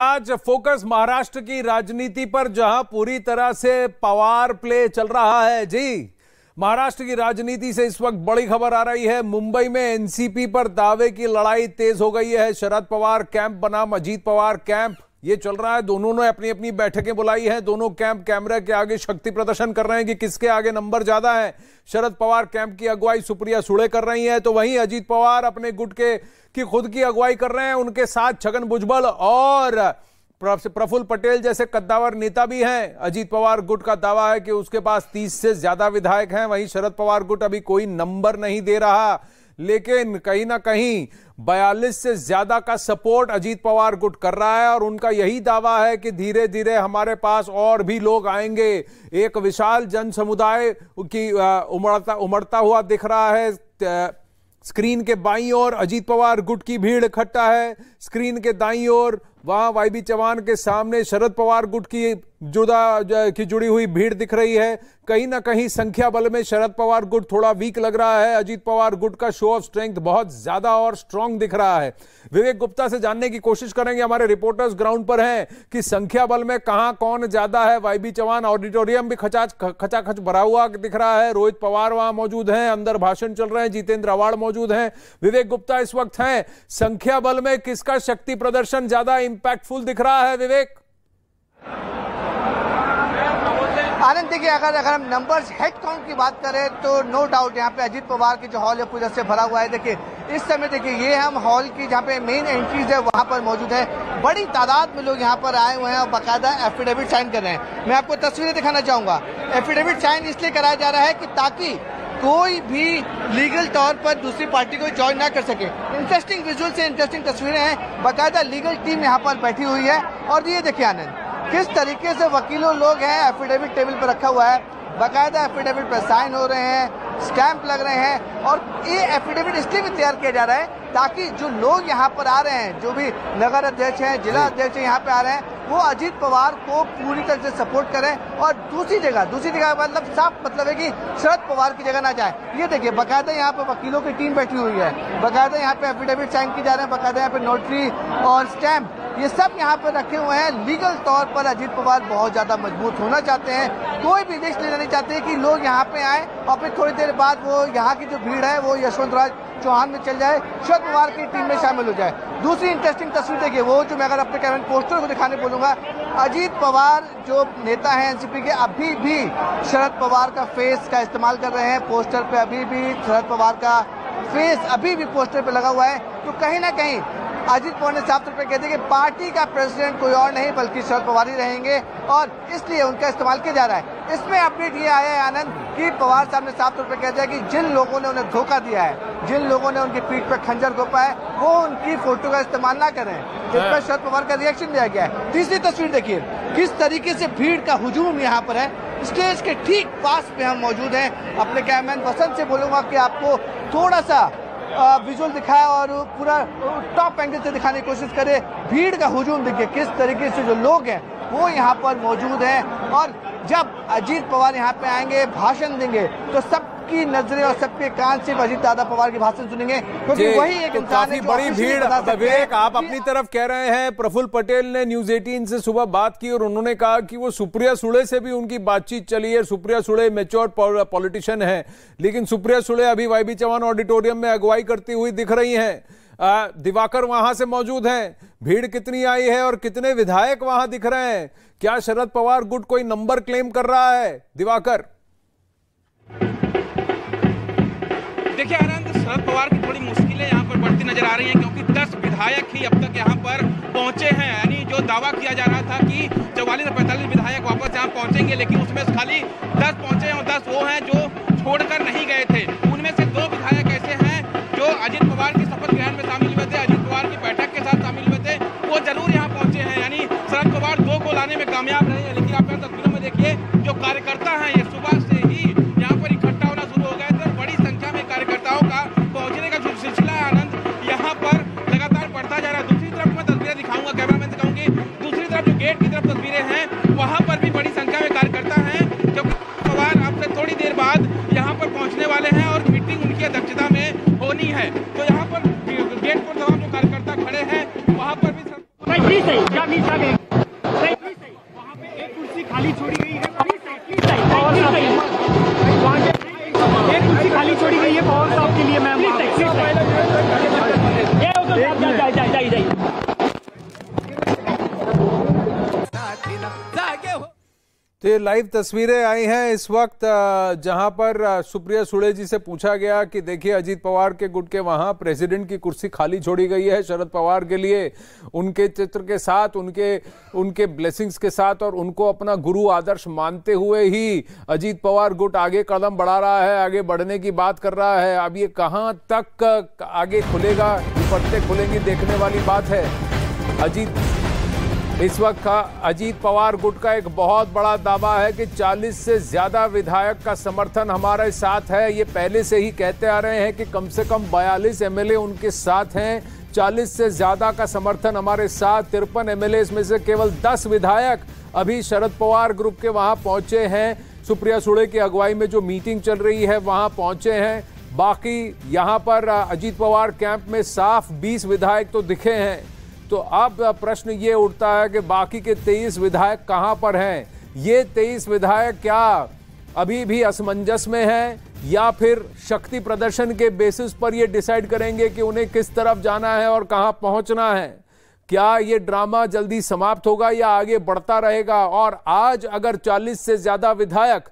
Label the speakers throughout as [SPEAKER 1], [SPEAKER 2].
[SPEAKER 1] आज फोकस महाराष्ट्र की राजनीति पर, जहां पूरी तरह से पावर प्ले चल रहा है। जी, महाराष्ट्र की राजनीति से इस वक्त बड़ी खबर आ रही है। मुंबई में एनसीपी पर दावे की लड़ाई तेज हो गई है। शरद पवार कैंप बनाम अजीत पवार कैंप, ये चल रहा है। दोनों ने अपनी अपनी बैठकें बुलाई हैं। दोनों कैंप कैमरे के आगे शक्ति प्रदर्शन कर रहे हैं कि किसके आगे नंबर ज्यादा है। शरद पवार कैंप की अगुवाई सुप्रिया सुळे कर रही है, तो वहीं अजीत पवार अपने गुट की खुद की अगुवाई कर रहे हैं। उनके साथ छगन भुजबल और प्रफुल्ल पटेल जैसे कद्दावर नेता भी हैं। अजीत पवार गुट का दावा है कि उसके पास 30 से ज्यादा विधायक हैं। वहीं शरद पवार गुट अभी कोई नंबर नहीं दे रहा, लेकिन कहीं ना कहीं 42 से ज्यादा का सपोर्ट अजीत पवार गुट कर रहा है। और उनका यही दावा है कि धीरे धीरे हमारे पास और भी लोग आएंगे। एक विशाल जन समुदाय की उमड़ता हुआ दिख रहा है। स्क्रीन के बाईं ओर अजीत पवार गुट की भीड़ इकट्ठा है। स्क्रीन के दाईं ओर वहां वाईबी चौहान के सामने शरद पवार गुट की जुड़ी हुई भीड़ दिख रही है। कहीं ना कहीं संख्या बल में शरद पवार गुट थोड़ा वीक लग रहा है। अजीत पवार गुट का शो ऑफ स्ट्रेंथ बहुत ज्यादा और स्ट्रांग दिख रहा है। विवेक गुप्ता से जानने की कोशिश करेंगे, हमारे रिपोर्टर्स ग्राउंड पर हैं, कि संख्या बल में कहां कौन ज्यादा है। वाईबी चौहान ऑडिटोरियम भी खचाखच भरा हुआ दिख रहा है। रोहित पवार वहां मौजूद हैं, अंदर भाषण चल रहे हैं। जितेंद्र आवाड़ मौजूद हैं। विवेक गुप्ता इस वक्त हैं। संख्या बल में किसका शक्ति प्रदर्शन ज्यादा इंपैक्टफुल दिख रहा है, विवेक?
[SPEAKER 2] आनंद, देखिए, अगर हम नंबर्स हेड काउंट की बात करें तो नो डाउट यहाँ पे अजीत पवार की जो हॉल है पूरा से भरा हुआ है। देखिए इस समय, देखिए ये हम हॉल की जहाँ पे मेन एंट्रीज है वहाँ पर मौजूद है। बड़ी तादाद में लोग यहाँ पर आए हुए हैं और बाकायदा एफिडेविट साइन कर रहे हैं। मैं आपको तस्वीरें दिखाना चाहूंगा। एफिडेविट साइन इसलिए कराया जा रहा है कि ताकि कोई भी लीगल तौर पर दूसरी पार्टी को ज्वाइन ना कर सके। इंटरेस्टिंग विजुअल से इंटरेस्टिंग तस्वीरें हैं। बाकायदा लीगल टीम यहाँ पर बैठी हुई है। और ये देखिए आनंद, किस तरीके से वकीलों लोग हैं, एफिडेविट टेबल पर रखा हुआ है। बाकायदा एफिडेविट पर साइन हो रहे हैं, स्टैंप लग रहे हैं। और ये एफिडेविट इसलिए भी तैयार किया जा रहा है ताकि जो लोग यहाँ पर आ रहे हैं, जो भी नगर अध्यक्ष हैं, जिला अध्यक्ष यहाँ पे आ रहे हैं, वो अजीत पवार को पूरी तरह से सपोर्ट करें। और दूसरी जगह मतलब साफ मतलब है कि शरद पवार की जगह ना जाए। ये देखिए बाकायदा यहाँ पे वकीलों की टीम बैठी हुई है। बाकायदा यहाँ पे एफिडेविट साइन किए जा रहे हैं। बाकायदा यहाँ पे नोटरी और स्टैंप, ये सब यहाँ पर रखे हुए हैं। लीगल तौर पर अजीत पवार बहुत ज्यादा मजबूत होना चाहते हैं। कोई भी रिस्क लेना नहीं चाहते कि लोग यहाँ पे आए और फिर थोड़ी देर बाद वो यहाँ की जो भीड़ है वो यशवंतराव चौहान में चल जाए, शरद पवार की टीम में शामिल हो जाए। दूसरी इंटरेस्टिंग तस्वीर देखिए, वो जो मैं अगर अपने कैमरे पोस्टर को दिखाने बोलूंगा, अजीत पवार जो नेता हैं एनसीपी के, अभी भी शरद पवार का फेस का इस्तेमाल कर रहे हैं। पोस्टर पे अभी भी शरद पवार का फेस अभी भी पोस्टर पे लगा हुआ है। तो कहीं ना कहीं अजीत पवार ने साफ तौर पर कहते हैं कि पार्टी का प्रेसिडेंट कोई और नहीं बल्कि शरद पवार ही रहेंगे और इसलिए उनका इस्तेमाल किया जा रहा है। इसमें अपडेट ये आया है आनंद कि पवार साहब ने साफ तौर पर कहते हैं कि जिन लोगों ने उन्हें धोखा दिया है, जिन लोगों ने उनकी पीठ पर खंजर घोंपा है, वो उनकी फोटो का इस्तेमाल ना करें। इस पर शरद पवार का रिएक्शन दिया गया है। तीसरी तस्वीर देखिए, किस तरीके से भीड़ का हुजूम यहाँ पर है। स्टेज के ठीक पास में हम मौजूद हैं। अपने कैमरामैन वसंत से बोलूंगा कि आपको थोड़ा सा विजुअल दिखाया और पूरा टॉप एंगल से दिखाने की कोशिश करें। भीड़ का हुजूम देखिए, किस तरीके से जो लोग हैं वो यहाँ पर मौजूद हैं। और जब अजीत पवार यहाँ पे आएंगे, भाषण देंगे, तो सबकी नजरें और सबके कान सिर्फ अजीत दादा पवार की भाषण सुनेंगे, क्योंकि वही एक इंसान है जो
[SPEAKER 1] बड़ी भीड़। विवेक, आप अपनी तरफ कह रहे हैं। प्रफुल्ल पटेल ने न्यूज 18 से सुबह बात की और उन्होंने कहा कि वो सुप्रिया सुळे से भी उनकी बातचीत चली है। सुप्रिया सुळे मैच्योर पॉलिटिशियन है, लेकिन सुप्रिया सुळे अभी वाईबी चौहान ऑडिटोरियम में अगुवाई करती हुई दिख रही हैं। दिवाकर वहां से मौजूद हैं। भीड़ कितनी आई है और कितने विधायक वहां दिख रहे हैं? क्या शरद पवार गुट कोई नंबर क्लेम कर रहा है, दिवाकर?
[SPEAKER 3] देखिए आनंद, शरद पवार की थोड़ी मुश्किलें यहाँ पर बढ़ती नजर आ रही हैं, क्योंकि 10 विधायक ही अब तक यहाँ पर पहुंचे हैं। यानी जो दावा किया जा रहा था कि 44 से 45 विधायक वापस यहाँ पहुंचेंगे, लेकिन उसमें खाली 10 पहुंचे हैं और 10 वो हैं जो छोड़कर नहीं गए थे। उनमें से 2 विधायक ऐसे हैं जो अजीत पवार की शपथ ग्रहण में शामिल हुए थे, अजीत पवार की बैठक के साथ शामिल हुए थे, वो जरूर यहाँ पहुंचे हैं। यानी शरद पवार 2 को लाने में कामयाब रहे हैं। लेकिन आप तस्वीरों में देखिए, जो कार्यकर्ता हैं ये सुबह से ही यहाँ पर इकट्ठा होना शुरू हो गए थे। बड़ी संख्या में कार्यकर्ताओं का पहुंचने का जो सिलसिला है आनंद, यहाँ पर लगातार बढ़ता जा रहा है। दूसरी तरफ मैं तस्वीरें दिखाऊंगा, कैमरामैन से कहूंगी, दूसरी तरफ जो गेट की तरफ तस्वीरें हैं, वहां पर भी बड़ी संख्या में कार्यकर्ता हैं, क्योंकि पवार अब से थोड़ी देर बाद यहाँ पर पहुंचने वाले हैं और मीटिंग उनकी अध्यक्षता में होनी है। तो यहाँ पर गेट पर तमाम जो कार्यकर्ता खड़े हैं, वहां पर भी
[SPEAKER 4] खाली छोड़ी गई है, एक कुर्सी खाली छोड़ी गई है पवार साहब के लिए मैम।
[SPEAKER 1] तो ये लाइव तस्वीरें आई हैं इस वक्त जहां पर सुप्रिया सुळे जी से पूछा गया कि देखिए अजीत पवार के गुट के वहां प्रेसिडेंट की कुर्सी खाली छोड़ी गई है शरद पवार के लिए, उनके चित्र के साथ, उनके ब्लेसिंग्स के साथ और उनको अपना गुरु आदर्श मानते हुए ही अजीत पवार गुट आगे कदम बढ़ा रहा है, आगे बढ़ने की बात कर रहा है। अब ये कहां तक आगे खुलेगा, पत्ते खुलेंगी, देखने वाली बात है। इस वक्त का अजीत पवार गुट का एक बहुत बड़ा दावा है कि 40 से ज्यादा विधायक का समर्थन हमारे साथ है। ये पहले से ही कहते आ रहे हैं कि कम से कम 42 एमएलए उनके साथ हैं, 40 से ज्यादा का समर्थन हमारे साथ। 53 एमएलए में से केवल 10 विधायक अभी शरद पवार ग्रुप के वहां पहुंचे हैं। सुप्रिया सुळे की अगुवाई में जो मीटिंग चल रही है वहां पहुंचे हैं। बाकी यहां पर अजीत पवार कैंप में साफ 20 विधायक तो दिखे हैं। तो अब प्रश्न ये उठता है कि बाकी के 23 विधायक कहां पर हैं? ये 23 विधायक क्या अभी भी असमंजस में हैं या फिर शक्ति प्रदर्शन के बेसिस पर ये डिसाइड करेंगे कि उन्हें किस तरफ जाना है और कहां पहुंचना है? क्या ये ड्रामा जल्दी समाप्त होगा या आगे बढ़ता रहेगा? और आज अगर 40 से ज्यादा विधायक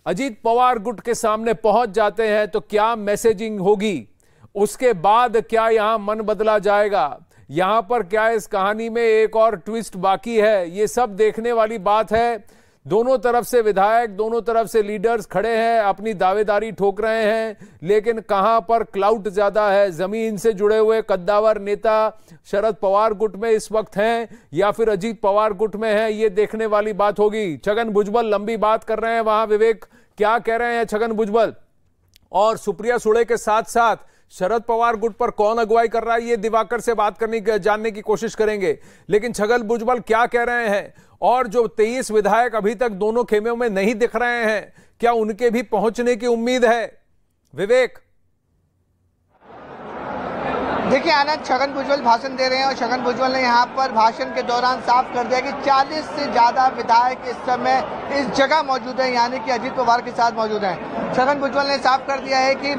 [SPEAKER 1] अजीत पवार गुट के सामने पहुंच जाते हैं तो क्या मैसेजिंग होगी? उसके बाद क्या यहां मन बदला जाएगा? यहां पर क्या इस कहानी में एक और ट्विस्ट बाकी है? ये सब देखने वाली बात है। दोनों तरफ से विधायक, दोनों तरफ से लीडर्स खड़े हैं, अपनी दावेदारी ठोक रहे हैं, लेकिन कहां पर क्लाउट ज्यादा है? जमीन से जुड़े हुए कद्दावर नेता शरद पवार गुट में इस वक्त हैं या फिर अजीत पवार गुट में हैं? ये देखने वाली बात होगी। छगन भुजबल लंबी बात कर रहे हैं वहां। विवेक, क्या कह रहे हैं छगन भुजबल? और सुप्रिया सुळे के साथ साथ शरद पवार गुट पर कौन अगुवाई कर रहा है, ये दिवाकर से बात जानने की कोशिश करेंगे। लेकिन छगन भुजबल क्या कह रहे हैं? और जो 23 विधायक अभी तक दोनों खेमों में नहीं दिख रहे हैं, क्या उनके भी पहुंचने की उम्मीद है? विवेक,
[SPEAKER 2] देखिए आनंद, छगन भुजबल भाषण दे रहे हैं और छगन भुजबल ने यहाँ पर भाषण के दौरान साफ कर दिया कि 40 से ज्यादा विधायक इस समय इस जगह मौजूद है, यानी कि अजीत पवार के साथ मौजूद हैं। छगन भुजबल ने साफ कर दिया है कि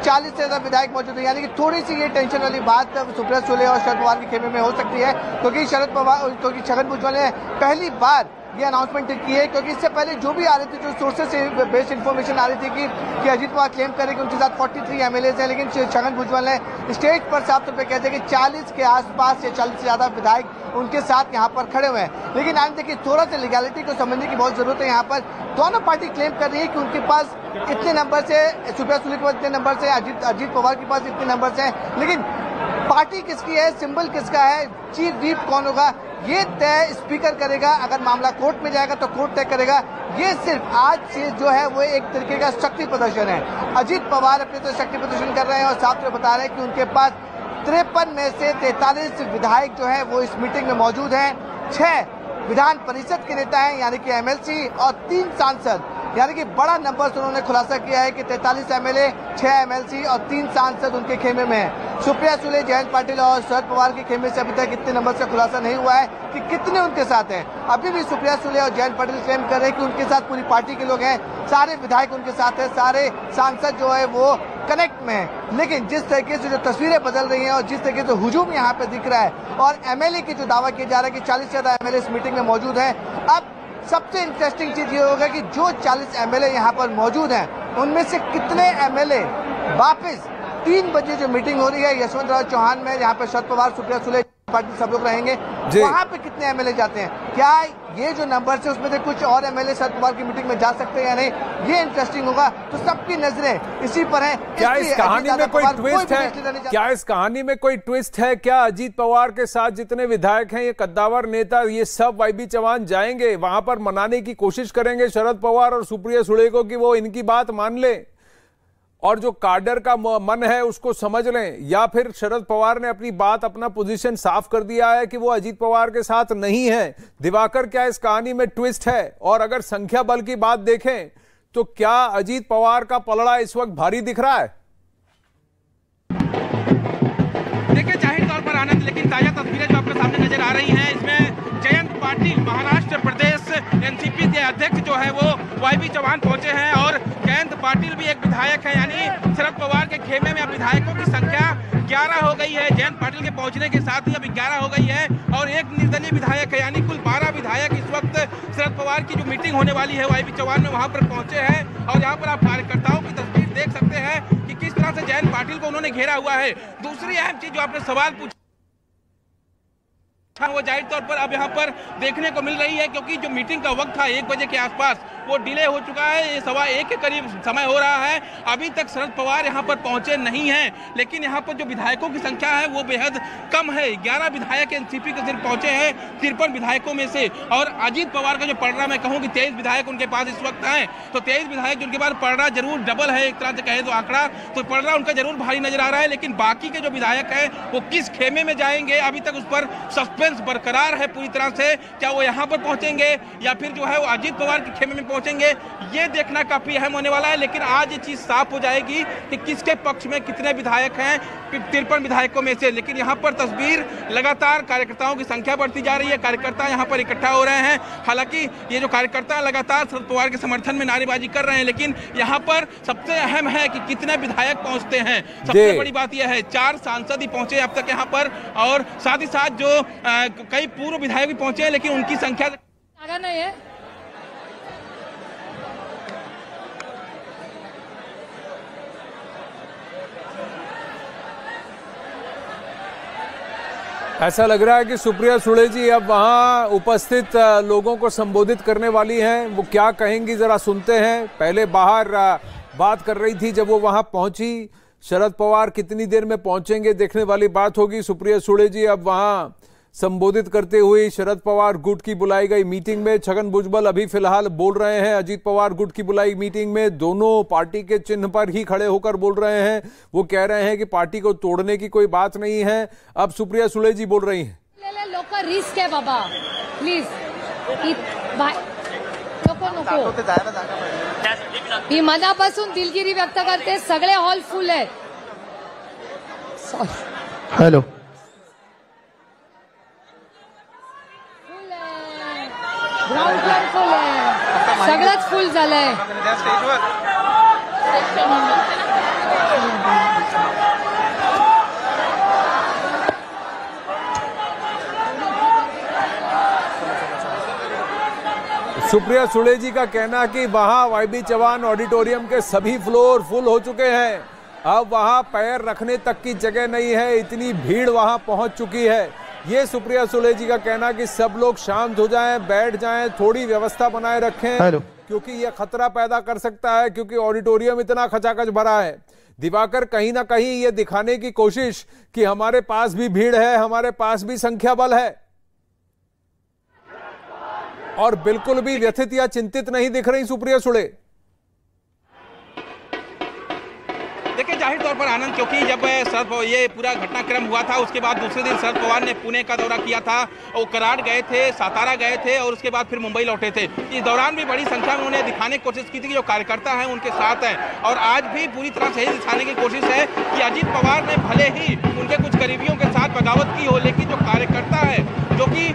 [SPEAKER 2] 40 से ज्यादा विधायक मौजूद है, यानी कि थोड़ी सी ये टेंशन वाली बात सुप्रिया सुळे और शरद पवार के खेमे में हो सकती है, क्योंकि छगन भुजबल ने पहली बार ये अनाउंसमेंट की है, क्योंकि इससे पहले जो भी आ रही थी, जो सोर्सेज से बेस्ड इन्फॉर्मेशन आ रही थी कि अजीत पवार क्लेम करें कि उनके साथ 43 एमएलए हैं, लेकिन छगन भुजबल ने स्टेज पर साफ तौर पर कहते हैं कि 40 के आसपास या 40 से ज्यादा विधायक उनके साथ यहाँ पर खड़े हुए हैं। लेकिन आज देखिए, थोड़ा सा लीगैलिटी को समझने की बहुत जरूरत है। यहाँ पर दोनों पार्टी क्लेम कर रही है कि उनके पास इतने नंबर से, सुप्रिया सुळे के पास इतने नंबर से, अजीत पवार के पास इतने नंबर से, लेकिन पार्टी किसकी है, सिंबल किसका है, चीफ व्हिप कौन होगा, ये तय स्पीकर करेगा। अगर मामला कोर्ट में जाएगा तो कोर्ट तय करेगा। ये सिर्फ आज से जो है वो एक तरीके का शक्ति प्रदर्शन है। अजीत पवार अपने तो शक्ति प्रदर्शन कर रहे हैं और साफ तौर बता रहे हैं कि उनके पास 53 में से 43 विधायक जो है वो इस मीटिंग में मौजूद हैं। 6 विधान परिषद के नेता हैं, यानी कि एमएलसी, और 3 सांसद, यानी कि बड़ा नंबर से उन्होंने खुलासा किया है कि 43 एमएलए, 6 एमएलसी और 3 सांसद उनके खेमे में है। सुप्रिया सुळे, जयंत पाटिल और शरद पवार के खेमे से अभी तक इतने नंबर से खुलासा नहीं हुआ है कि कितने उनके साथ हैं। अभी भी सुप्रिया सुळे और जयंत पाटिल क्लेम कर रहे हैं कि उनके साथ पूरी पार्टी के लोग हैं, सारे विधायक उनके साथ हैं, सारे सांसद जो है वो कनेक्ट में है। लेकिन जिस तरीके से जो तस्वीरें बदल रही हैं और जिस तरीके से हुजूम यहाँ पे दिख रहा है और एमएलए की जो दावा किया जा रहा है कि 40 से ज्यादा एमएलए इस मीटिंग में मौजूद हैं, अब सबसे इंटरेस्टिंग चीज ये होगा कि जो 40 एमएलए यहाँ पर मौजूद हैं उनमें से कितने एमएलए वापस 3 बजे जो मीटिंग हो रही है यशवंतराव चौहान में, यहाँ पे शरद पवार, सुप्रिया सुळे पार्टी सब लोग रहेंगे, वहां पे कितने एमएलए जाते हैं? क्या ये जो नंबर है उसमें से कुछ और एमएलए शरद पवार की मीटिंग में जा सकते हैं या नहीं, ये इंटरेस्टिंग होगा। तो सबकी नजरें इसी पर हैं।
[SPEAKER 1] क्या इस कहानी में कोई ट्विस्ट है? क्या इस कहानी में कोई ट्विस्ट है? क्या अजीत पवार के साथ जितने विधायक हैं, ये कद्दावर नेता, ये सब वाईबी चौहान जाएंगे वहां पर, मनाने की कोशिश करेंगे शरद पवार और सुप्रिया सुळे को कि वो इनकी बात मान ले और जो काडर का मन है उसको समझ लें? या फिर शरद पवार ने अपनी बात, अपना पोजीशन साफ कर दिया है कि वो अजीत पवार के साथ नहीं है? दिवाकर, क्या इस कहानी में ट्विस्ट है? और अगर संख्या बल की बात देखें तो क्या अजीत पवार का पलड़ा इस वक्त भारी दिख रहा है?
[SPEAKER 3] देखिए, जाहिर तौर पर आनंद, लेकिन ताजा तस्वीरें जो आपके सामने नजर आ रही हैं, इसमें जयंत पाटिल महाराष्ट्र प्रदेश एनसीपी पहुंचने के साथ ही अब 11 हो गई है और एक निर्दलीय विधायक है, यानी कुल 12 विधायक इस वक्त शरद पवार की जो मीटिंग होने वाली है वाईबी चौहान में वहां पर पहुंचे हैं। और यहाँ पर आप कार्यकर्ताओं की तस्वीर देख सकते हैं कि किस तरह से जयंत पाटिल को उन्होंने घेरा हुआ है। दूसरी अहम चीज जो आपने सवाल पूछा वो जाहिर तौर पर अब यहाँ पर देखने को मिल रही है, क्योंकि जो मीटिंग का वक्त था 1 बजे के आसपास वो डिले हो चुका है। ये 1:15 के करीब समय हो रहा है। अभी तक शरद पवार यहाँ पर पहुंचे नहीं हैं, लेकिन यहाँ पर जो विधायकों की संख्या है वो बेहद कम है। 11 विधायक एनसीपी के सिर्फ पहुंचे हैं 53 विधायकों में से। और अजीत पवार का जो पलड़ा मैं कहूँ कि 23 विधायक उनके पास इस वक्त हैं, तो 23 विधायक जिनके पास पलड़ा जरूर डबल है, एक तरह से कहे तो आंकड़ा, तो पलड़ा उनका जरूर भारी नजर आ रहा है। लेकिन बाकी के जो विधायक हैं वो किस खेमे में जाएंगे, अभी तक उस पर सस्पेंस बरकरार है पूरी तरह से। क्या वो यहाँ पर पहुंचेंगे या फिर जो है वो अजीत पवार के खेमे में पहुंचेंगे, ये देखना काफी अहम होने वाला है। लेकिन आज ये चीज साफ हो जाएगी कि किसके पक्ष में कितने विधायक हैं 53 विधायकों में से। लेकिन यहाँ पर तस्वीर लगातार कार्यकर्ताओं की संख्या बढ़ती जा रही है, कार्यकर्ता यहाँ पर इकट्ठा हो रहे हैं। हालांकि ये जो कार्यकर्ता लगातार शरद पवार के समर्थन में नारेबाजी कर रहे हैं, लेकिन यहाँ पर सबसे अहम है कि कितने विधायक पहुंचते हैं। सबसे बड़ी बात यह है 4 सांसद ही पहुंचे अब तक यहाँ पर, और साथ ही साथ जो कई पूर्व विधायक भी पहुंचे हैं, लेकिन उनकी संख्या
[SPEAKER 5] नहीं है।
[SPEAKER 1] ऐसा लग रहा है कि सुप्रिया सुले जी अब वहां उपस्थित लोगों को संबोधित करने वाली हैं। वो क्या कहेंगी जरा सुनते हैं। पहले बाहर बात कर रही थी, जब वो वहां पहुंची शरद पवार कितनी देर में पहुंचेंगे देखने वाली बात होगी। सुप्रिया सुले जी अब वहां संबोधित करते हुए शरद पवार गुट की बुलाई गई मीटिंग में, छगन भुजबल अभी फिलहाल बोल रहे हैं अजीत पवार गुट की बुलाई मीटिंग में, दोनों पार्टी के चिन्ह पर ही खड़े होकर बोल रहे हैं। वो कह रहे हैं कि पार्टी को तोड़ने की कोई बात नहीं है। अब सुप्रिया सुले जी बोल रही हैं।
[SPEAKER 5] लोक रिस्क है बाबा, प्लीज मी मनापासून दिलगिरी व्यक्त करते, सगळे हॉल फुल आहे।
[SPEAKER 2] हेलो
[SPEAKER 5] ग्राउंड फ्लोर फुल आहे, सगळंच फुल झालंय।
[SPEAKER 1] सुप्रिया सुले जी का कहना कि वहां वाईबी चौहान ऑडिटोरियम के सभी फ्लोर फुल हो चुके हैं, अब वहां पैर रखने तक की जगह नहीं है, इतनी भीड़ वहां पहुंच चुकी है। ये सुप्रिया सुले जी का कहना कि सब लोग शांत हो जाएं, बैठ जाएं, थोड़ी व्यवस्था बनाए रखें, क्योंकि ये खतरा पैदा कर सकता है, क्योंकि ऑडिटोरियम इतना खचाखच भरा है। दिवाकर कहीं ना कहीं ये दिखाने की कोशिश कि हमारे पास भी भीड़ है, हमारे पास भी संख्या बल है, और बिल्कुल भी व्यथित या चिंतित नहीं दिख रही सुप्रिया सुले।
[SPEAKER 3] देखिए जाहिर तौर पर आनंद, क्योंकि जब ये पूरा घटनाक्रम हुआ था उसके बाद दूसरे दिन शरद पवार ने पुणे का दौरा किया था, वो कराड़ गए थे, सातारा गए थे और उसके बाद फिर मुंबई लौटे थे। इस दौरान भी बड़ी संख्या में उन्हें दिखाने की कोशिश की थी कि जो कार्यकर्ता हैं उनके साथ हैं, और आज भी पूरी तरह से यही दिखाने की कोशिश है कि अजीत पवार ने भले ही उनके कुछ करीबियों के साथ बगावत की हो, लेकिन जो कार्यकर्ता है, जो कि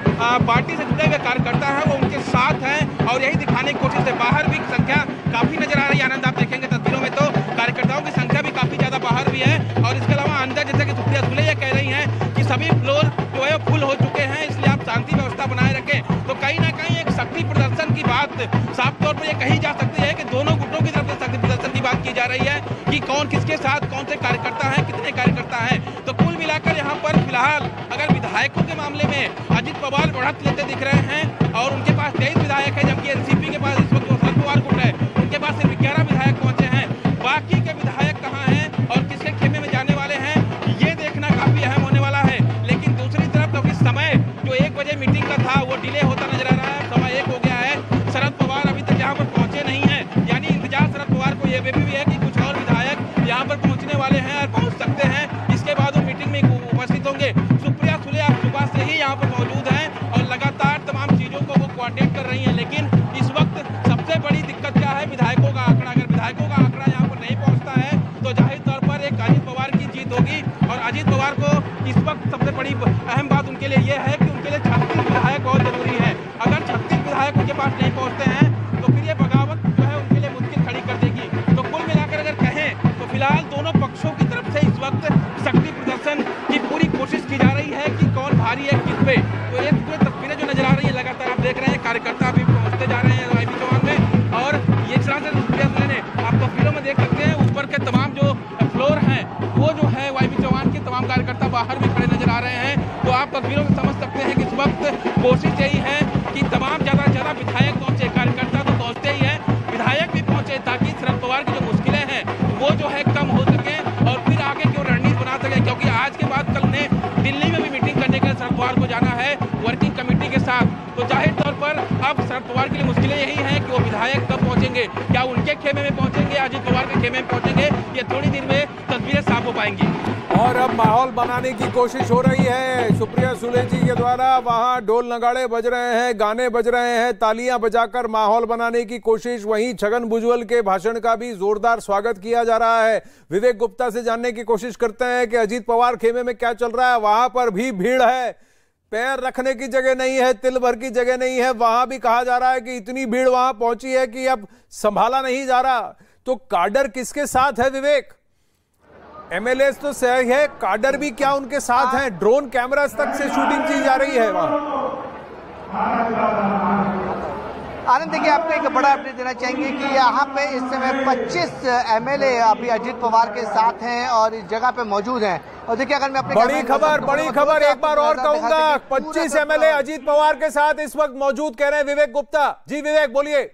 [SPEAKER 3] पार्टी से जुड़े हुए कार्यकर्ता हैं, वो उनके साथ हैं, और यही दिखाने की कोशिश है। बाहर भी संख्या काफी नजर आ रही है आनंद, आप देखेंगे तस्वीरों में तो कार्यकर्ताओं की संख्या भी काफी ज्यादा बाहर भी है। और इसके अलावा अंदर जैसे कि सुप्रिया सुले ये कह रही हैं कि सभी फ्लोर जो है फुल हो चुके हैं, इसलिए आप शांति व्यवस्था बनाए रखें। तो कहीं ना कहीं एक शक्ति प्रदर्शन की बात साफ तौर पर ये कही जा सकती है कि दोनों गुटों की तरफ से शक्ति प्रदर्शन की बात की जा रही है कि कौन किसके साथ, कौन से कार्यकर्ता हैं, कितने कार्यकर्ता हैं। तो कुल मिलाकर यहाँ पर फिलहाल अगर विधायकों के मामले में अजीत पवार बढ़त लेते दिख रहे हैं, और उनके पास 23 विधायक है, जबकि एनसीपी के पास इस वक्त शरद पवार गुट है उनके पास सिर्फ 11 विधायक पहुंचे हैं। बाकी के विधायक कहाँ हैं और किसके खेमे में जाने वाले हैं, ये देखना काफी अहम होने वाला है। लेकिन दूसरी तरफ तो इस समय जो 1 बजे मीटिंग का था वो डिले होता नजर आ रहा है, समय 1 हो गया है, शरद पवार अभी तक यहाँ पर पहुंचे नहीं है, यानी इंतजार शरद पवार को ये भी है कि कुछ और विधायक यहाँ पर पहुंचने वाले हैं और पहुंच सकते हैं, इसके बाद वो मीटिंग में उपस्थित होंगे। सुप्रिया सुले आप सुबह से ही यहाँ पर मौजूद हैं और लगातार तमाम चीजों को वो कोऑर्डिनेट कर रही हैं, लेकिन इस वक्त सबसे बड़ी दिक्कत क्या है, विधायकों का आंकड़ा। अगर विधायकों का आंकड़ा यहाँ पर नहीं पहुंचता है तो जाहिर तौर पर एक अजीत पवार की जीत होगी, और अजीत पवार को इस वक्त सबसे बड़ी अहम बात उनके लिए यह है कि उनके लिए 36 विधायक बहुत जरूरी है। अगर 36 विधायक उनके पास नहीं पहुंचते हैं तो फिर ये बगावत जो है उनके लिए मुश्किल खड़ी कर देगी। तो कुल मिलाकर अगर कहें तो फिलहाल दोनों पक्षों की तरफ से इस वक्त शक्ति प्रदर्शन की पूरी कोशिश की जा रही है। कोशिश यही है कि तमाम ज़्यादा से ज़्यादा विधायक पहुंचे, कार्यकर्ता तो पहुंचते ही है, विधायक भी पहुंचे ताकि शरद पवार की जो मुश्किलें हैं वो जो है कम हो सके और फिर आगे क्यों रणनीति बना सके। क्योंकि आज के बाद कल ने दिल्ली में भी मीटिंग करने के लिए शरद पवार को जाना है वर्किंग कमेटी के साथ। तो जाहिर तौर पर अब शरद पवार के लिए मुश्किलें यही हैं कि वो विधायक कब पहुंचेंगे, क्या उनके खेमे में पहुंचेंगे, अजीत पवार के खेमे में पहुंचेंगे, ये थोड़ी देर में तस्वीरें साफ हो पाएंगी।
[SPEAKER 1] और अब माहौल बनाने की कोशिश हो रही है सुप्रिया सुले जी के द्वारा। वहां ढोल नगाड़े बज रहे हैं, गाने बज रहे हैं, तालियां बजाकर माहौल बनाने की कोशिश। वहीं छगन भुजबल के भाषण का भी जोरदार स्वागत किया जा रहा है। विवेक गुप्ता से जानने की कोशिश करते हैं कि अजीत पवार खेमे में क्या चल रहा है। वहां पर भी भीड़ है, पैर रखने की जगह नहीं है, तिल भर की जगह नहीं है। वहां भी कहा जा रहा है कि इतनी भीड़ वहां पहुंची है कि अब संभाला नहीं जा रहा। तो काडर किसके साथ है विवेक? एमएलए तो सही है, काडर भी क्या उनके साथ हैं? ड्रोन कैमरास तक से शूटिंग की जा रही है वहां।
[SPEAKER 2] आनंद, देखिए आपको एक बड़ा अपडेट देना चाहेंगे कि यहाँ पे इस समय 25 एमएलए अभी अजीत पवार के साथ हैं और इस जगह पे मौजूद हैं। और देखिए अगर मैं अपने
[SPEAKER 1] बड़ी खबर एक बार और कहूंगा, 25 एमएलए अजीत पवार के साथ इस वक्त मौजूद कह रहे हैं विवेक गुप्ता जी। विवेक बोलिए।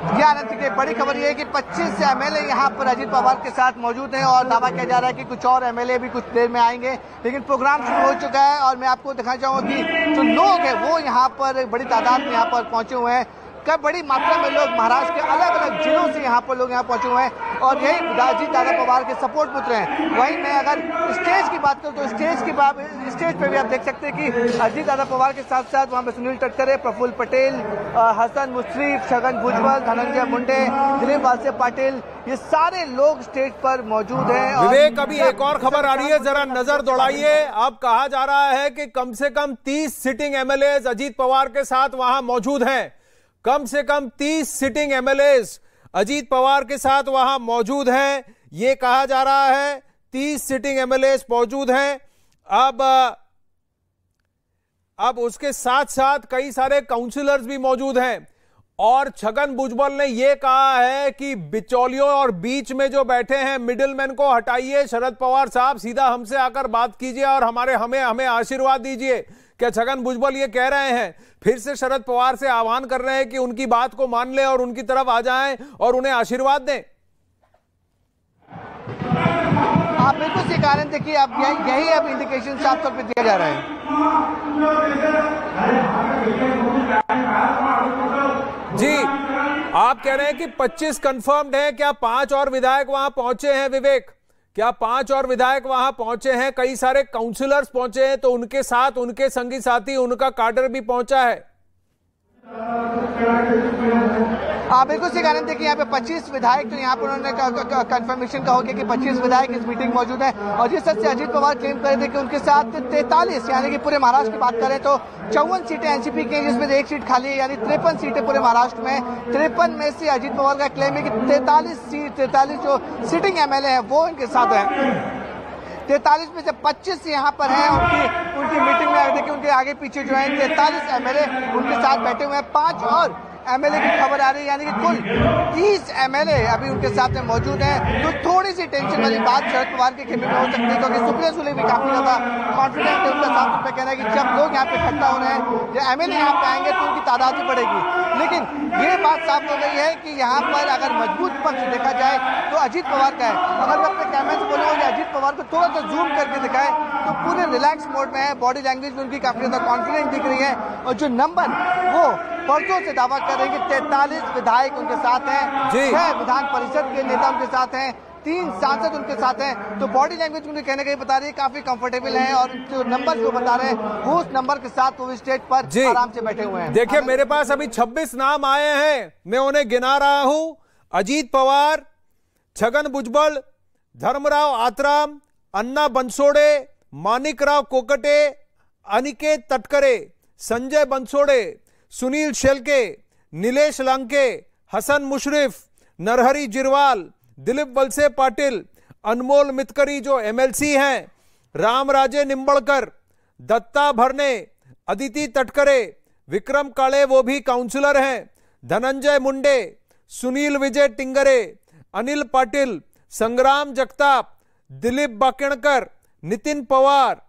[SPEAKER 2] जी आनंद, देखिए बड़ी खबर ये है कि 25 एमएलए यहाँ पर अजीत पवार के साथ मौजूद हैं और दावा किया जा रहा है कि कुछ और एमएलए भी कुछ देर में आएंगे। लेकिन प्रोग्राम शुरू हो चुका है और मैं आपको दिखाना चाहूंगा कि जो लोग हैं वो यहाँ पर बड़ी तादाद में यहाँ पर पहुंचे हुए हैं। कब बड़ी मात्रा में लोग महाराष्ट्र के अलग अलग जिलों से यहाँ पर लोग यहाँ पहुंचे हुए हैं और यही अजीत दादा पवार के सपोर्ट में उतरे हैं। वहीं मैं अगर स्टेज की बात करूँ तो स्टेज पे भी आप देख सकते हैं कि अजीत दादा पवार के साथ साथ वहाँ पे सुनील तटकरे, प्रफुल्ल पटेल, हसन मुश्रीफ, छगन भुजबल, धनंजय मुंडे, दिलीप वालसे पाटिल, ये सारे लोग स्टेज पर मौजूद हैं।
[SPEAKER 1] विवेक, अभी एक और खबर आ रही है, जरा नजर दौड़ाइए। अब कहा जा रहा है कि कम से कम 30 सिटिंग एमएलए अजीत पवार के साथ वहां मौजूद हैं। कम से कम 30 सिटिंग एमएलए अजीत पवार के साथ वहां मौजूद हैं, यह कहा जा रहा है। 30 सिटिंग एमएलए मौजूद हैं। अब उसके साथ साथ कई सारे काउंसिलर्स भी मौजूद हैं। और छगन भुजबल ने यह कहा है कि बिचौलियों और बीच में जो बैठे हैं मिडिलमैन को हटाइए। शरद पवार साहब सीधा हमसे आकर बात कीजिए और हमें आशीर्वाद दीजिए। क्या छगन भुजबल ये कह रहे हैं, फिर से शरद पवार से आह्वान कर रहे हैं कि उनकी बात को मान लें और उनकी तरफ आ जाएं और उन्हें आशीर्वाद दें?
[SPEAKER 2] आप बिल्कुल से कारण देखिए, अब यही अब इंडिकेशन साफ तौर पे दिया जा रहा है।
[SPEAKER 1] जी, आप कह रहे हैं कि 25 कंफर्म्ड है। क्या 5 और विधायक वहां पहुंचे हैं विवेक? क्या 5 और विधायक वहां पहुंचे हैं? कई सारे काउंसिलर्स पहुंचे हैं, तो उनके साथ उनके संगी साथी, उनका काडर भी पहुंचा है।
[SPEAKER 2] आप बिल्कुल से कारण देखिए, यहाँ पे 25 विधायक तो यहाँ पर उन्होंने कंफर्मेशन का हो गया कि 25 विधायक इस मीटिंग मौजूद है। और जिस तरह से अजीत पवार क्लेम कर रहे थे कि उनके साथ 43 यानी कि पूरे महाराष्ट्र की बात करें तो 54 सीटें एनसीपी की, जिसमें 1 सीट खाली है, यानी 53 सीटें पूरे महाराष्ट्र में। 53 में से अजीत पवार का क्लेम है कि 43 जो सिटिंग एमएलए है वो इनके साथ है। 43 में से 25 यहाँ पर हैं। उनकी मीटिंग में देखिए उनके आगे पीछे जो है 43 एमएलए उनके साथ बैठे हुए हैं। 5 और एमएलए की खबर आ रही है, यानी कि कुल 30 एमएलए अभी उनके साथ में मौजूद हैं। तो थोड़ी सी टेंशन वाली बात शरद पवार के खेमे में हो सकती है, क्योंकि सुप्रिया सुले भी काफी ज्यादा कॉन्फिडेंट है। उनका साफ तौर पर कहना है कि जब लोग यहाँ पे इकट्ठा हो रहे हैं, जब एमएलए यहाँ पे आएंगे तो उनकी तादाद भी बढ़ेगी। लेकिन ये बात साफ हो गई है कि यहाँ पर अगर मजबूत पक्ष देखा जाए तो अजीत पवार का है। अगर मैं अपने कैमरे से बोलूँ कि अजीत पवार को थोड़ा सा जूम करके दिखाए तो पूरे रिलैक्स मोड में है, बॉडी लैंग्वेज में उनकी काफी ज्यादा कॉन्फिडेंट दिख रही है। और जो नंबर वो परसों से दावा कर रहे हैं कि 43 विधायक उनके साथ हैं, 6 विधान परिषद के नेता उनके साथ हैं, 3 सांसद उनके साथ हैं। तो बॉडी लैंग्वेज उनके कहने का ही बता रही है काफी कंफर्टेबल है और जो नंबर जो बता रहे हैं वो उस नंबर के साथ वो स्टेज पर आराम से बैठे हुए हैं।
[SPEAKER 1] देखिए मेरे पास अभी 26 नाम आए हैं, मैं उन्हें गिना रहा हूं। अजीत पवार, छगन भुजबल, धर्मराव आत्राम, अन्ना बनसोड़े, मानिकराव कोकटे, अनिकेत तटकरे, संजय बनसोड़े, सुनील शेलके, नीलेश लांके, हसन मुशरिफ, नरहरी जिरवाल, दिलीप वलसे पाटिल, अनमोल मितकरी जो एमएलसी हैं, रामराजे निंबड़कर, दत्ता भरने, अदिति तटकरे, विक्रम काले वो भी काउंसिलर हैं, धनंजय मुंडे, सुनील विजय टिंगरे, अनिल पाटिल, संग्राम जगताप, दिलीप बाकेणकर, नितिन पवार,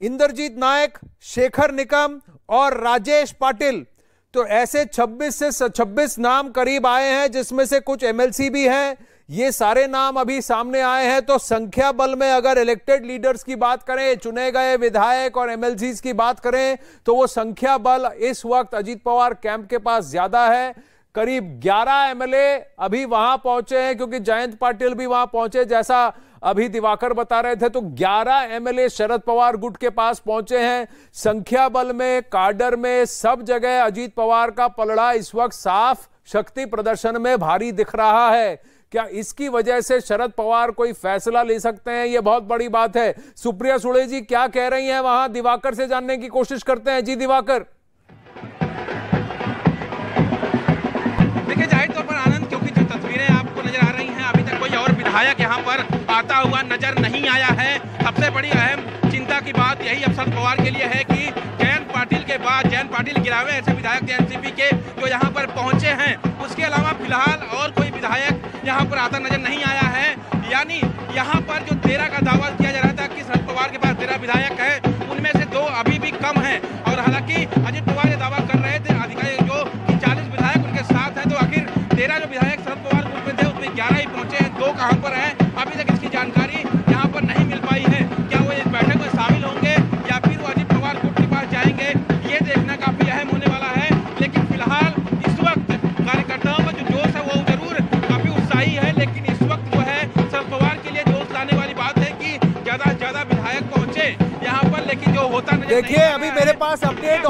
[SPEAKER 1] इंद्रजीत नायक, शेखर निकम और राजेश पाटिल। तो ऐसे 26 से 26 नाम करीब आए हैं, जिसमें से कुछ एमएलसी भी हैं। ये सारे नाम अभी सामने आए हैं। तो संख्या बल में अगर इलेक्टेड लीडर्स की बात करें, चुने गए विधायक और एमएलसी की बात करें, तो वो संख्या बल इस वक्त अजीत पवार कैंप के पास ज्यादा है। करीब 11 एमएलए अभी वहां पहुंचे हैं, क्योंकि जयंत पाटिल भी वहां पहुंचे, जैसा अभी दिवाकर बता रहे थे। तो 11 एमएलए शरद पवार गुट के पास पहुंचे हैं। संख्या बल में, काडर में, सब जगह अजीत पवार का पलड़ा इस वक्त साफ शक्ति प्रदर्शन में भारी दिख रहा है। क्या इसकी वजह से शरद पवार कोई फैसला ले सकते हैं? यह बहुत बड़ी बात है। सुप्रिया सुळे जी क्या कह रही हैं वहां, दिवाकर से जानने की कोशिश करते हैं। जी दिवाकर।
[SPEAKER 3] देखिए जाहिर तौर पर आनंद, क्योंकि जो तस्वीरें आपको नजर आ रही हैं, अभी तक कोई और विधायक यहाँ पर आता हुआ नजर नहीं आया है। सबसे बड़ी अहम चिंता की बात यही अब शरद पवार के लिए है कि जयंत पाटिल के बाद जयंत पाटिल गिरावे ऐसे विधायक थे एनसीपी के जो यहाँ पर पहुंचे हैं। उसके अलावा फिलहाल और कोई विधायक यहाँ पर आता नजर नहीं आया है। यानी यहाँ पर जो 13 का दावा किया जा रहा था कि शरद पवार के पास 13 विधायक है, उनमें से 2 अभी भी कम है। और हालांकि अजीत पवार ये दावा कर रहे थे अधिकारी जो 40 विधायक उनके साथ हैं, तो आखिर 13 जो विधायक शरद पवार ग्रुप में थे उसमें 11 ही पहुंचे हैं, 2 कहां पर हैं अभी तक इसकी जानकारी यहाँ पर नहीं मिल पाई है। क्या वो इस बैठक में शामिल होंगे या फिर वो अजीत पवार ग्रुप के पास जाएंगे, ये देखना काफी अहम होने वाला है। लेकिन फिलहाल इस वक्त कार्यकर्ताओं का जो जोश है वो जरूर काफी उत्साही है, लेकिन इस वक्त जो है शरद पवार के लिए जोश लाने वाली बात है कि ज्यादा से ज्यादा विधायक पहुंचे यहाँ पर। लेकिन जो होता
[SPEAKER 1] देखिए अभी मेरे पास अपडेट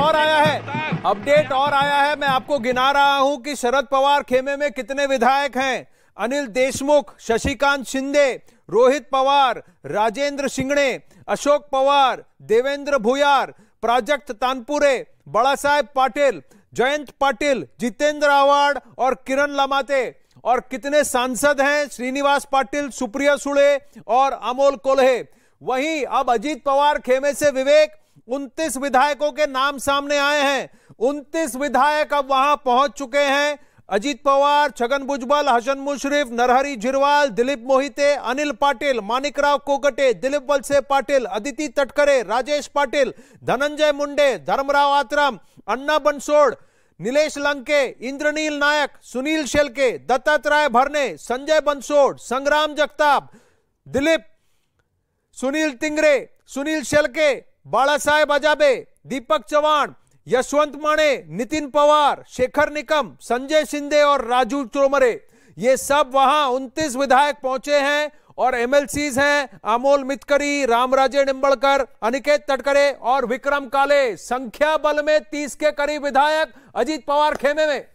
[SPEAKER 1] और आया है, मैं आपको गिना रहा हूं कि शरद पवार खेमे में कितने विधायक हैं। अनिल देशमुख, शशिकांत शिंदे, रोहित पवार, राजेंद्र शिंगणे, अशोक पवार, देवेंद्र भुयार, प्राजक्त तानपुरे, बड़ा साहेब पाटिल, जयंत पाटिल, जितेंद्र आवाड़ और किरण लमाते। और कितने सांसद हैं? श्रीनिवास पाटिल, सुप्रिया सुळे और अमोल कोल्हे। वहीं अब अजीत पवार खेमे से विवेक, 29 विधायकों के नाम सामने आए हैं। 29 विधायक अब वहां पहुंच चुके हैं। अजीत पवार, छगन भुजबल, हसन मुश्रीफ, नरहरी झिरवाल, दिलीप मोहिते, अनिल पाटिल, मानिकराव कोकटे, दिलीप वलसे पाटिल, अदिति तटकरे, राजेश पाटिल, धनंजय मुंडे, धर्मराव आत्रम, अन्ना बंसोड़, नीलेश लंके, इंद्रनील नायक, सुनील शेलके, दत्तात्रेय भरने, संजय बंसोड़, संग्राम जगताप, दिलीप, सुनील तिंगरे, सुनील शेलके, बाला साहेब अजाबे, दीपक चौहान, यशवंत माने, नितिन पवार, शेखर निकम, संजय शिंदे और राजू चोमरे। ये सब वहां 29 विधायक पहुंचे हैं। और एमएलसीज हैं अमोल मितकरी, रामराजे निंबड़कर, अनिकेत तटकरे और विक्रम काले। संख्या बल में 30 के करीब विधायक अजीत पवार खेमे में।